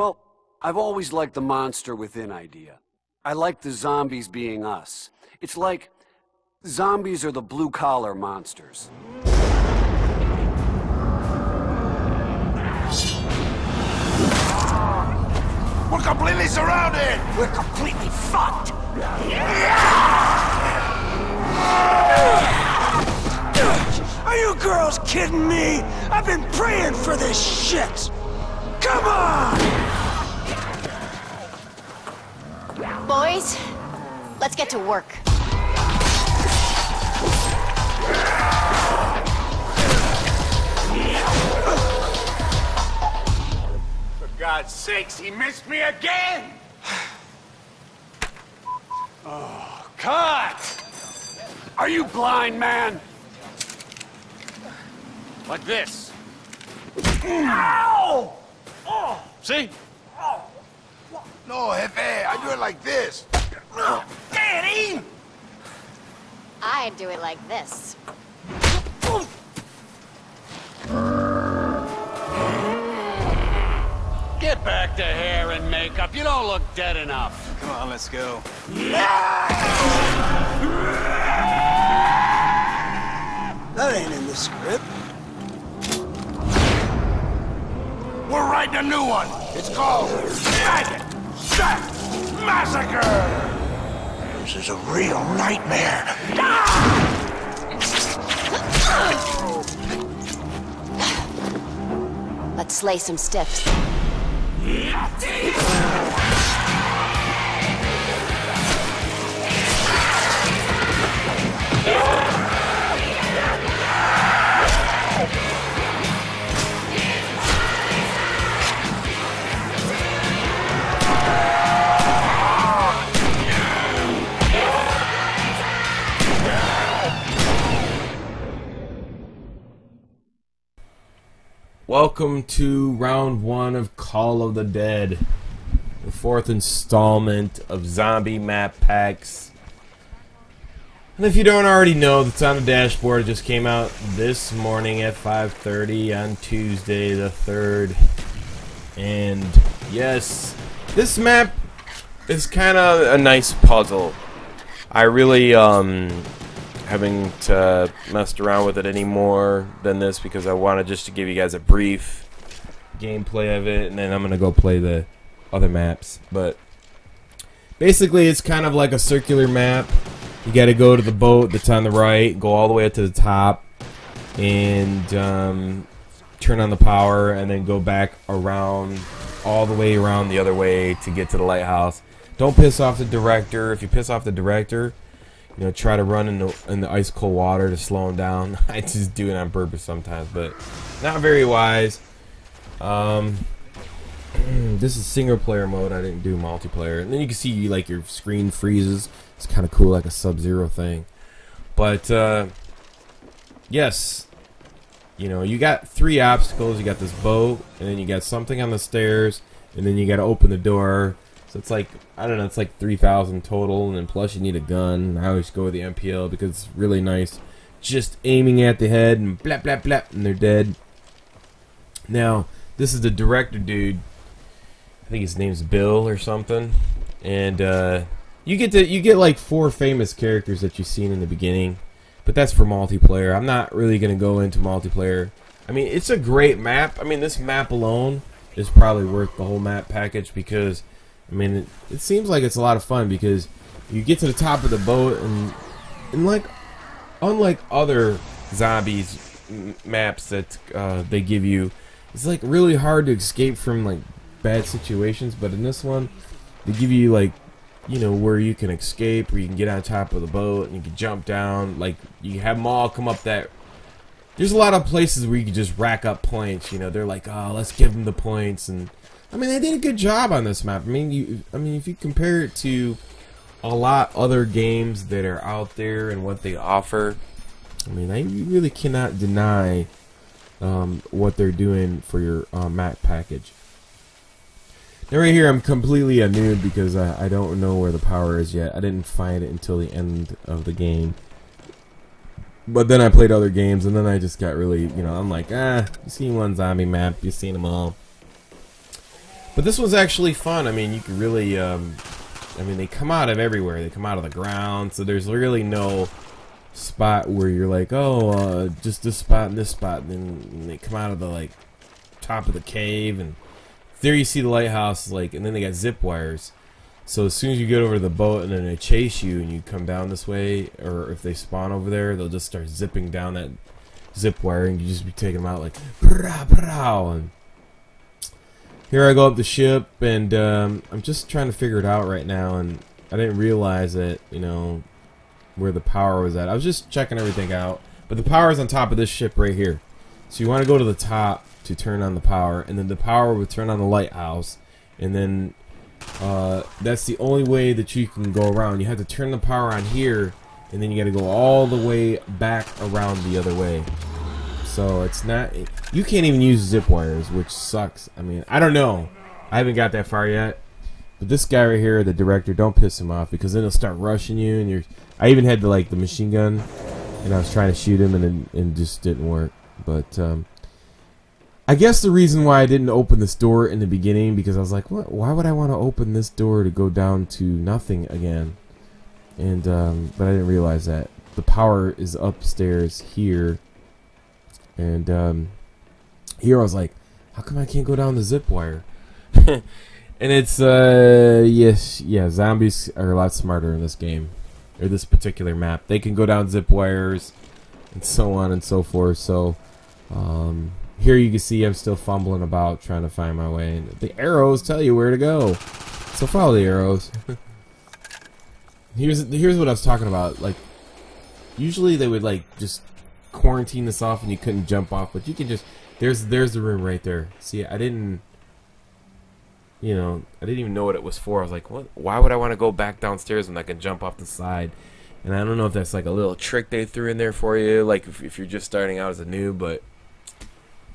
Well, I've always liked the monster within idea. I like the zombies being us. It's like zombies are the blue-collar monsters. We're completely surrounded! We're completely fucked! Are you girls kidding me? I've been praying for this shit! Come on! Boys, let's get to work. For God's sakes, he missed me again! Oh, cut! Are you blind, man? Like this. Ow! Oh! See? Oh. No, Jefe, I do it like this. Danny! I do it like this. Get back to hair and makeup. You don't look dead enough. Come on, let's go. That ain't in the script. We're writing a new one. It's called Maggot Death Massacre. This is a real nightmare. Let's slay some stiffs. Welcome to round one of Call of the Dead, the fourth installment of zombie map packs. And if you don't already know, it's on the dashboard. It just came out this morning at 5:30 on Tuesday the 3rd. And yes, this map is kind of a nice puzzle. I really haven't messed around with it any more than this because I wanted just to give you guys a brief gameplay of it, and then I'm gonna go play the other maps. But basically it's kind of like a circular map. You got to go to the boat that's on the right, go all the way up to the top, and turn on the power, and then go back around all the way around the other way to get to the lighthouse. Don't piss off the director. If you piss off the director, you know, try to run in the ice cold water to slow him down. I just do it on purpose sometimes, but not very wise. This is single player mode. I didn't do multiplayer. And then you can see like your screen freezes. It's kind of cool, like a Sub-Zero thing. But yes, you know, you got three obstacles. You got this boat, and then you got something on the stairs, and then you got to open the door. So it's like, I don't know, it's like 3,000 total, and then plus you need a gun. I always go with the MPL because it's really nice. Just aiming at the head and blap, blap, blap, and they're dead. Now, this is the director dude. I think his name's Bill or something. And you get like 4 famous characters that you've seen in the beginning. But that's for multiplayer. I'm not really going to go into multiplayer. I mean, it's a great map. I mean, this map alone is probably worth the whole map package because, I mean, it seems like it's a lot of fun because you get to the top of the boat and like, unlike other zombies maps that they give you, it's like really hard to escape from like bad situations. But in this one, they give you like, you know, where you can escape, where you can get on top of the boat and you can jump down. Like you have them all come up that. There's a lot of places where you can just rack up points. You know, they're like, oh, let's give them the points and. I mean, they did a good job on this map. I mean, if you compare it to a lot other games that are out there and what they offer, I mean, you really cannot deny what they're doing for your map package. Now, right here, I'm completely a noob because I don't know where the power is yet. I didn't find it until the end of the game. But then I played other games, and then I just got really, you know, I'm like, you've seen one zombie map, you've seen them all. But this was actually fun. I mean, you could really, I mean, they come out of everywhere. They come out of the ground, so there's really no spot where you're like, oh, just this spot and this spot. And then they come out of the, like, top of the cave, and there you see the lighthouse, like, and then they got zip wires. So as soon as you get over to the boat and then they chase you and you come down this way, or if they spawn over there, they'll just start zipping down that zip wire, and you just be taking them out like, brah, brah, and here I go up the ship, and I'm just trying to figure it out right now, and I didn't realize that, you know, where the power was at. I was just checking everything out, but the power is on top of this ship right here. So you want to go to the top to turn on the power, and then the power would turn on the lighthouse, and then that's the only way that you can go around. You have to turn the power on here, and then you got to go all the way back around the other way. So it's not, you can't even use zip wires, which sucks. I mean, I don't know, I haven't got that far yet, but this guy right here, the director, don't piss him off, because then he'll start rushing you, and I even had the machine gun, and I was trying to shoot him, and it just didn't work. But I guess the reason why I didn't open this door in the beginning, because I was like, what? Why would I want to open this door to go down to nothing again? And but I didn't realize that the power is upstairs here. And here I was like, how come I can't go down the zip wire? And it's zombies are a lot smarter in this game, or this particular map. They can go down zip wires and so on and so forth. So here you can see I'm still fumbling about trying to find my way, and the arrows tell you where to go, so follow the arrows. Here's what I was talking about. Like, usually they would like just quarantine this off and you couldn't jump off, but you can just, there's the room right there. See, I didn't even know what it was for. I was like, what? Why would I want to go back downstairs when I can jump off the side? And I don't know if that's like a little trick they threw in there for you, like if you're just starting out as a noob, but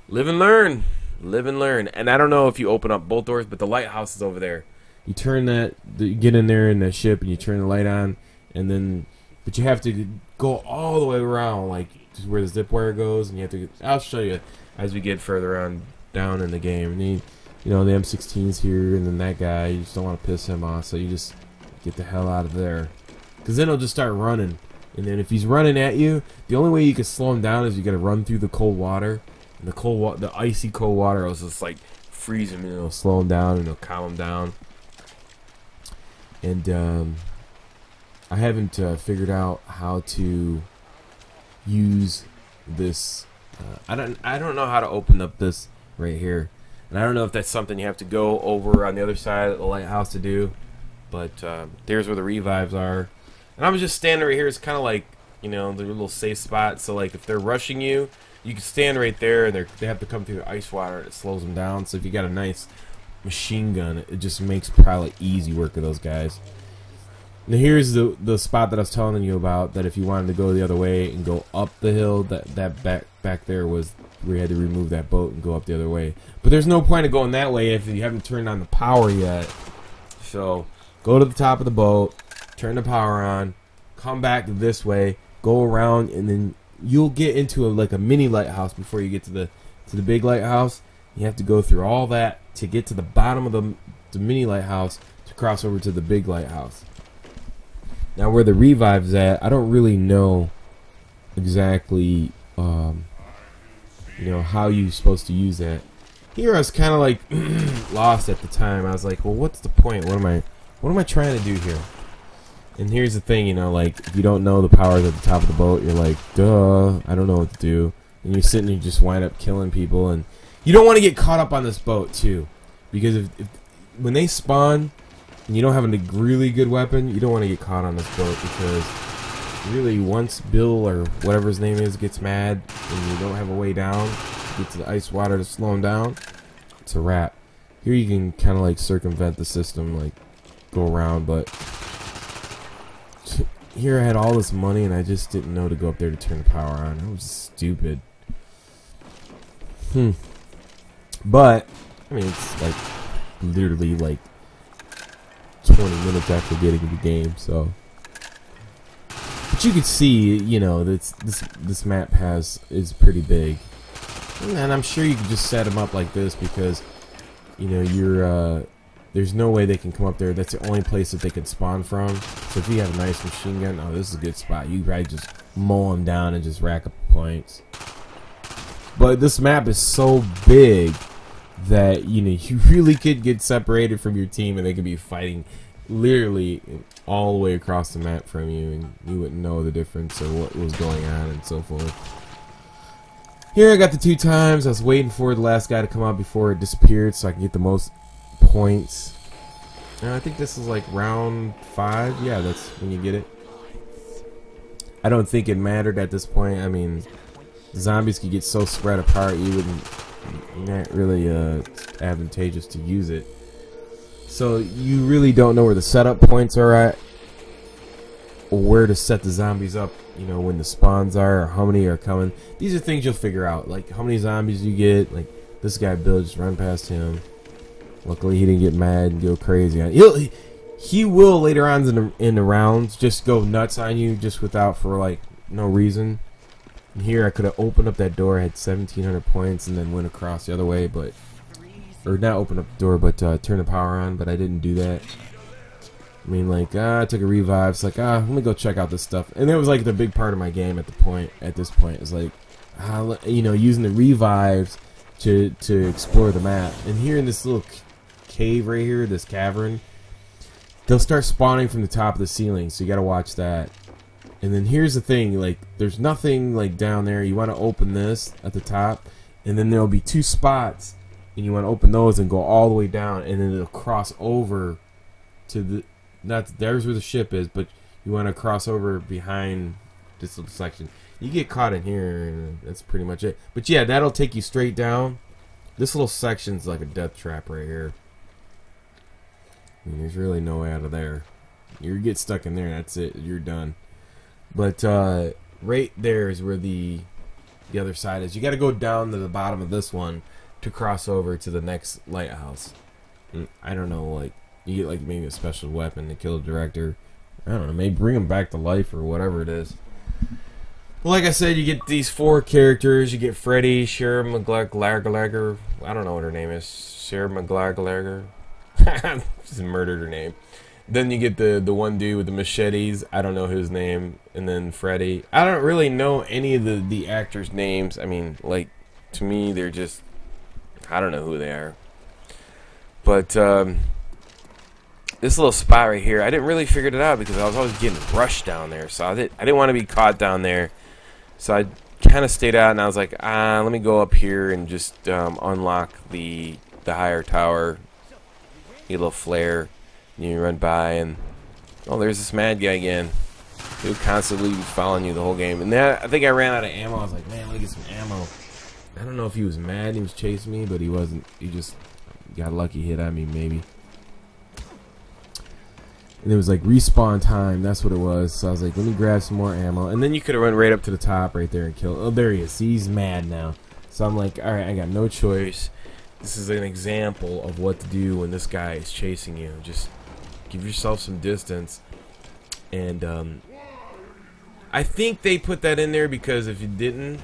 live and learn. Live and learn. And I don't know if you open up both doors, but the lighthouse is over there. You turn you get in there in the ship and you turn the light on, and then, but you have to go all the way around, like just where the zip wire goes, and you have to, I'll show you as we get further on down in the game. And you know, the M16's here, and then that guy, you just don't want to piss him off, so you just get the hell out of there, because then he'll just start running. And then if he's running at you, the only way you can slow him down is you got to run through the cold water. And the icy cold water will just like freeze him, and it'll slow him down, and it'll calm him down. And I haven't figured out how to use this. I don't know how to open up this right here, and I don't know if that's something you have to go over on the other side of the lighthouse to do. But there's where the revives are, and I was just standing right here. It's kind of like, you know, the little safe spot. So like if they're rushing you, you can stand right there, and they have to come through the ice water. It slows them down. So if you got a nice machine gun, it just makes probably easy work of those guys. Now here's the spot that I was telling you about, that if you wanted to go the other way and go up the hill, that back there was where you had to remove that boat and go up the other way. But there's no point of going that way if you haven't turned on the power yet. So go to the top of the boat, turn the power on, come back this way, go around, and then you'll get into like a mini lighthouse before you get to the big lighthouse. You have to go through all that to get to the bottom of the mini lighthouse to cross over to the big lighthouse. Now where the revive's at, I don't really know exactly you know, how you're supposed to use that. Here I was kind of like lost at the time. I was like, well, what's the point? What am I trying to do here? And here's the thing, you know, like if you don't know the powers at the top of the boat, you're like, duh, I don't know what to do. And you're sitting and you just wind up killing people, and you don't want to get caught up on this boat too, because if when they spawn and you don't have a really good weapon, you don't want to get caught on this boat, because really once Bill or whatever his name is gets mad and you don't have a way down, get to the ice water to slow him down, it's a wrap. Here you can kind of like circumvent the system, like go around, but here I had all this money and I just didn't know to go up there to turn the power on. I was stupid. But I mean, it's like literally like 20 minutes after getting the game, so. But you can see, you know, this map is pretty big, and I'm sure you can just set them up like this, because you know, you're there's no way they can come up there. That's the only place that they can spawn from. So if you have a nice machine gun, oh, this is a good spot. You probably just mow them down and just rack up points. But this map is so big that, you know, you really could get separated from your team and they could be fighting literally all the way across the map from you, and you wouldn't know the difference or what was going on and so forth. Here I got the 2 times. I was waiting for the last guy to come out before it disappeared so I can get the most points. And I think this is like round 5. Yeah, that's when you get it. I don't think it mattered at this point. I mean, zombies could get so spread apart, you wouldn't, not really advantageous to use it. So you really don't know where the setup points are at, or where to set the zombies up, you know, when the spawns are, or how many are coming. These are things you'll figure out, like how many zombies you get. Like this guy Bill, just run past him. Luckily he didn't get mad and go crazy on you. He will later on in the rounds just go nuts on you just without, for like no reason. And here I could have opened up that door, had 1,700 points, and then went across the other way, but, or not open up the door, but turn the power on, but I didn't do that. I mean, like, I took a revive. It's like, let me go check out this stuff. And that was like the big part of my game at this point. It's like, you know, using the revives to explore the map. And here in this little cave right here, this cavern, they'll start spawning from the top of the ceiling, so you gotta watch that. And then here's the thing, like, there's nothing like down there. You want to open this at the top, and then there'll be 2 spots, and you want to open those and go all the way down, and then it'll cross over to the, not there's where the ship is, but you want to cross over behind this little section. You get caught in here, and that's pretty much it. But yeah, that'll take you straight down. This little section's like a death trap right here. I mean, there's really no way out of there. You get stuck in there, that's it. You're done. But right there is where the other side is. You got to go down to the bottom of this one to cross over to the next lighthouse. And I don't know, like, you get like maybe a special weapon to kill the director. I don't know, maybe bring him back to life or whatever it is. Well, like I said, you get these 4 characters. You get Freddy, Sarah McLachlan. I don't know what her name is. Sarah McLachlan. Just murdered her name. Then you get the one dude with the machetes. I don't know his name. And then Freddy. I don't really know any of the actors' names. I mean, like, to me, they're just, I don't know who they are. But this little spot right here, I didn't really figure it out because I was always getting rushed down there. So I didn't want to be caught down there. So I kind of stayed out, and I was like, let me go up here and just unlock the higher tower. Get a little flare. You run by, and oh, there's this mad guy again. He'll constantly be following you the whole game. And then I think I ran out of ammo. I was like, man, let me get some ammo. I don't know if he was mad and he was chasing me, but he wasn't. He just got a lucky hit on me, maybe. And it was like respawn time. That's what it was. So I was like, let me grab some more ammo. And then you could have run right up to the top right there and killed. Oh, there he is. See, he's mad now. So I'm like, all right, I got no choice. This is an example of what to do when this guy is chasing you. Just give yourself some distance. And I think they put that in there because if you didn't,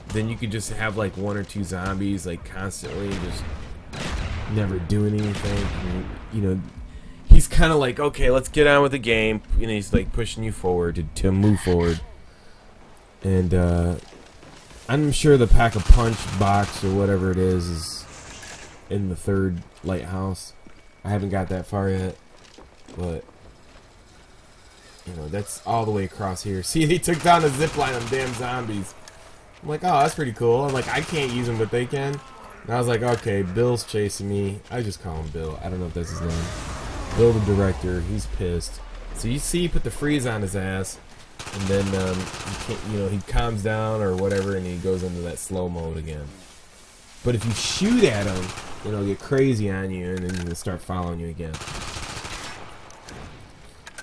then you could just have like 1 or 2 zombies like constantly just never doing anything. You know, he's kind of like, okay, let's get on with the game. You know, he's like pushing you forward to move forward. And I'm sure the pack-a-punch box or whatever it is in the 3rd lighthouse. I haven't got that far yet, but you know, that's all the way across here. See, they took down the zipline on damn zombies. I'm like, oh, that's pretty cool. I'm like, I can't use them, but they can. And I was like, okay, Bill's chasing me. I just call him Bill. I don't know if that's his name. Bill, the director, he's pissed. So you see, he put the freeze on his ass, and then he calms down or whatever, and he goes into that slow mode again. But if you shoot at him, then he'll get crazy on you, and then he'll start following you again.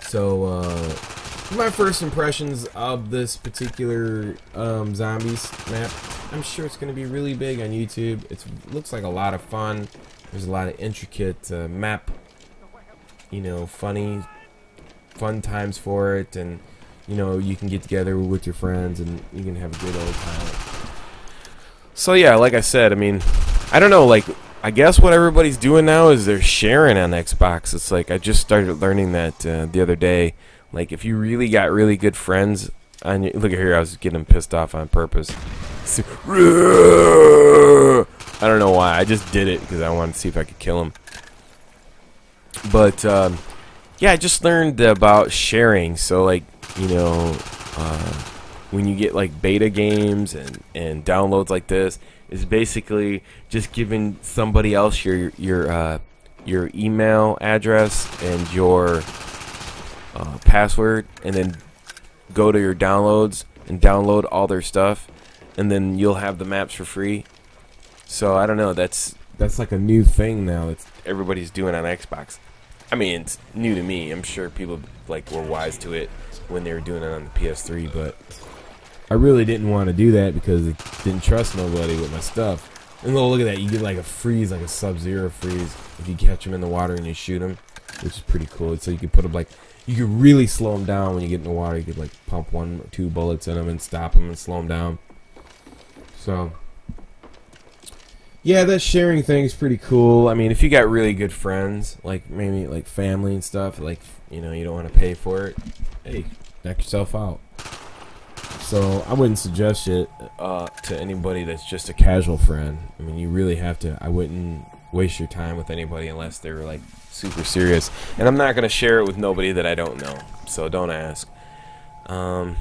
So, my first impressions of this particular zombies map, I'm sure it's going to be really big on YouTube. It looks like a lot of fun. There's a lot of intricate map, you know, fun times for it, and you know, you can get together with your friends and you can have a good old time. So yeah, like I said, I mean, I don't know, like, I guess what everybody's doing now is they're sharing on Xbox. It's like I just started learning that the other day. Like if you really got really good friends, on your, look at here, I was getting pissed off on purpose. I don't know why. I just did it because I wanted to see if I could kill him. But yeah, I just learned about sharing. So like, you know, when you get like beta games and downloads like this, is basically just giving somebody else your email address and your password, and then go to your downloads and download all their stuff, and then you'll have the maps for free. So I don't know, that's like a new thing now that everybody's doing on Xbox. I mean, it's new to me. I'm sure people like were wise to it when they were doing it on the PS3, but I really didn't want to do that because I didn't trust nobody with my stuff. And look at that, you get like a freeze, like a Sub-Zero freeze if you catch them in the water and you shoot them, which is pretty cool. So you can put them like, you can really slow them down when you get in the water. You could like pump 1 or 2 bullets in them and stop them and slow them down. So yeah, that sharing thing is pretty cool. I mean, if you got really good friends, like maybe like family and stuff, like, you know, you don't want to pay for it, hey, knock yourself out. So I wouldn't suggest it to anybody that's just a casual friend. I mean, you really have to. I wouldn't waste your time with anybody unless they were like super serious. And I'm not gonna share it with nobody that I don't know. So don't ask. You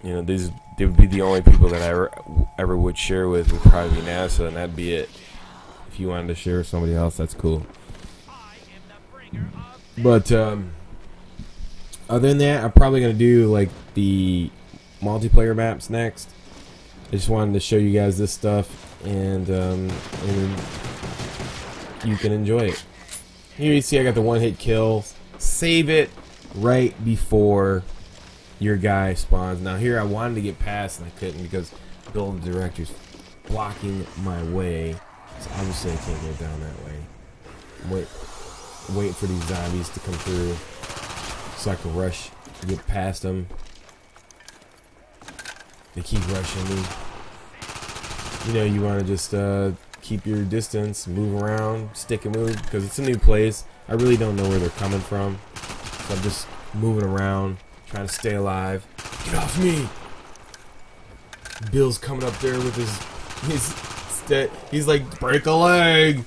know, they would be the only people that I ever would share with would probably be NASA, and that'd be it. If you wanted to share with somebody else, that's cool. But other than that, I'm probably gonna do like the multiplayer maps next. I just wanted to show you guys this stuff, and you can enjoy it. Here you see I got the one-hit kill. Save it right before your guy spawns. Now here I wanted to get past and I couldn't because Build Director's blocking my way. So obviously I can't go down that way. I'm waiting for these zombies to come through so I can rush, get past them. They keep rushing me. You know, you want to just keep your distance, move around, stick and move, because it's a new place. I really don't know where they're coming from. So I'm just moving around, trying to stay alive. Get off me! Bill's coming up there with he's like, break a leg!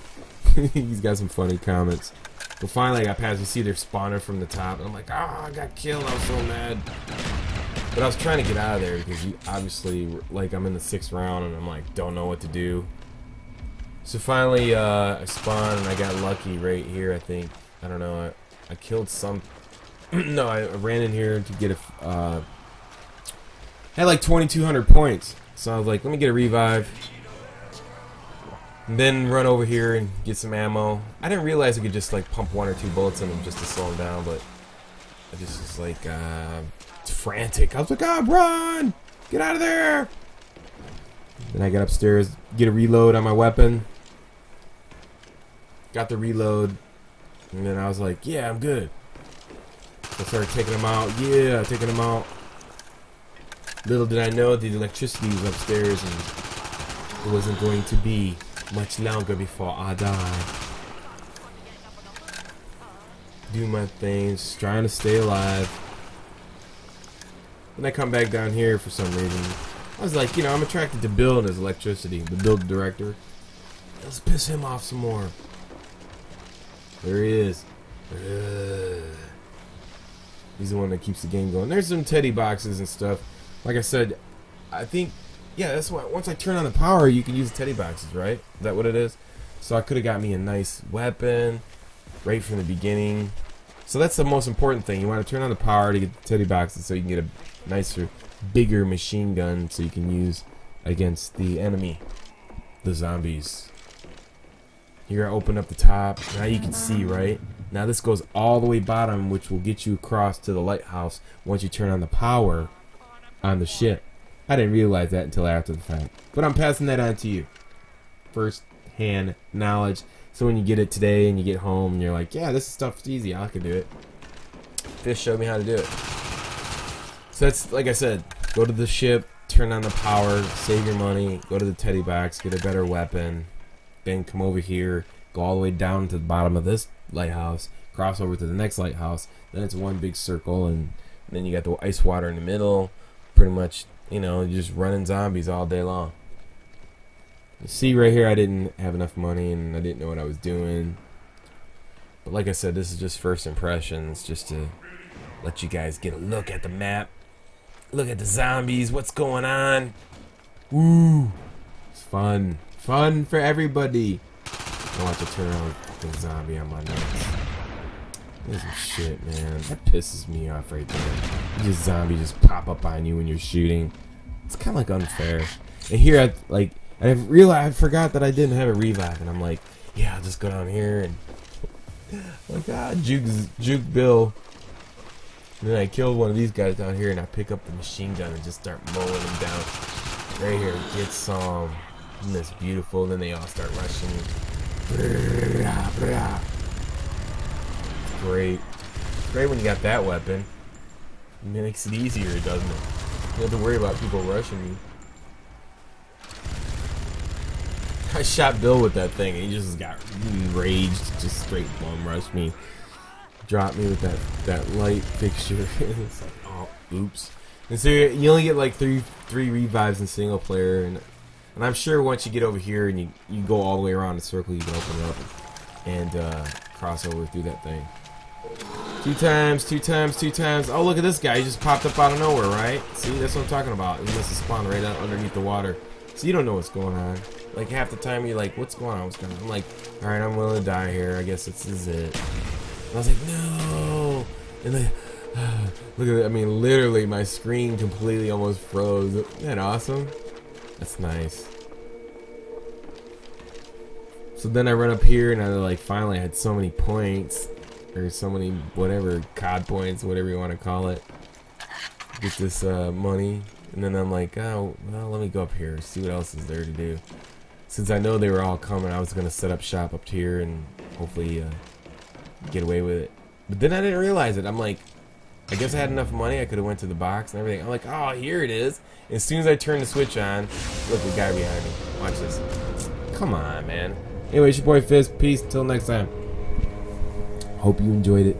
He's got some funny comments. But finally I got past, you see their spawner from the top, and I'm like, I got killed, I was so mad. But I was trying to get out of there because you obviously, like, I'm in the 6th round and I'm like, don't know what to do. So finally, I spawned and I got lucky right here, I think. I don't know, I killed some... No, I ran in here to get a... had like 2,200 points. So I was like, let me get a revive. And then run over here and get some ammo. I didn't realize I could just like pump 1 or 2 bullets in them just to slow them down, but I just was like, frantic. I was like, run! Get out of there! Then I got upstairs, get a reload on my weapon. Got the reload. And then I was like, yeah, I'm good. I started taking them out. Yeah, taking them out. Little did I know the electricity was upstairs and it wasn't going to be much longer before I die. Do my things, trying to stay alive. Then I come back down here for some reason. I was like, you know, I'm attracted to Bill and his electricity, the Build Director. Let's piss him off some more. There he is. He's the one that keeps the game going. There's some teddy boxes and stuff. Like I said, I think, yeah, that's why once I turn on the power, you can use the teddy boxes, right? Is that what it is? So I could have got me a nice weapon right from the beginning. So that's the most important thing. You want to turn on the power to get the teddy boxes so you can get a nicer, bigger machine gun so you can use against the enemy, the zombies. Here I open up the top. Now you can see, right? Now this goes all the way bottom, which will get you across to the lighthouse once you turn on the power on the ship. I didn't realize that until after the fact. But I'm passing that on to you. First hand knowledge. So when you get it today and you get home and you're like, yeah, this stuff's easy, I can do it. Fish showed me how to do it. So that's, like I said, go to the ship, turn on the power, save your money, go to the teddy box, get a better weapon, then come over here, go all the way down to the bottom of this lighthouse, cross over to the next lighthouse, then it's one big circle, and then you got the ice water in the middle. Pretty much, you know, you're just running zombies all day long. You see right here, I didn't have enough money and I didn't know what I was doing. But like I said, this is just first impressions, just to let you guys get a look at the map. Look at the zombies, what's going on. Woo! It's fun. Fun for everybody. I want to turn on the zombie on my nuts. This is shit, man. That pisses me off right there. This zombie just pop up on you when you're shooting. It's kind of like unfair. And here, I realized, I forgot that I didn't have a revive, and I'm like, yeah, I'll just go down here and like, juke Bill. And then I killed one of these guys down here, and I pick up the machine gun and just start mowing them down. Right here, get some. And that's beautiful. And then they all start rushing. Great. Great when you got that weapon. It makes it easier, doesn't it? You don't have to worry about people rushing you. I shot Bill with that thing, and he just got enraged, just straight bum rushed me. Dropped me with that light fixture. It's like, oh, oops. And so you only get like three revives in single player, and I'm sure once you get over here and you go all the way around the circle, you can open it up and cross over through that thing. Two times. Oh, look at this guy. He just popped up out of nowhere, right? See, that's what I'm talking about. He must have spawned right out underneath the water. So you don't know what's going on. Like, half the time you're like, what's going on? I'm like, alright, I'm willing to die here. I guess this is it. And I was like, no! And then, look at it. I mean, literally, my screen completely almost froze. Isn't that awesome? That's nice. So then I run up here, and I finally had so many points. Or so many, whatever, COD points, whatever you want to call it. Get this money. And then I'm like, oh, well, let me go up here, see what else is there to do. Since I know they were all coming, I was going to set up shop up here and hopefully get away with it. But then I didn't realize it. I'm like, I guess I had enough money, I could have went to the box and everything. I'm like, oh, here it is. As soon as I turn the switch on, look, the guy behind me. Watch this. Come on, man. Anyway, it's your boy Fizz. Peace. Until next time. Hope you enjoyed it.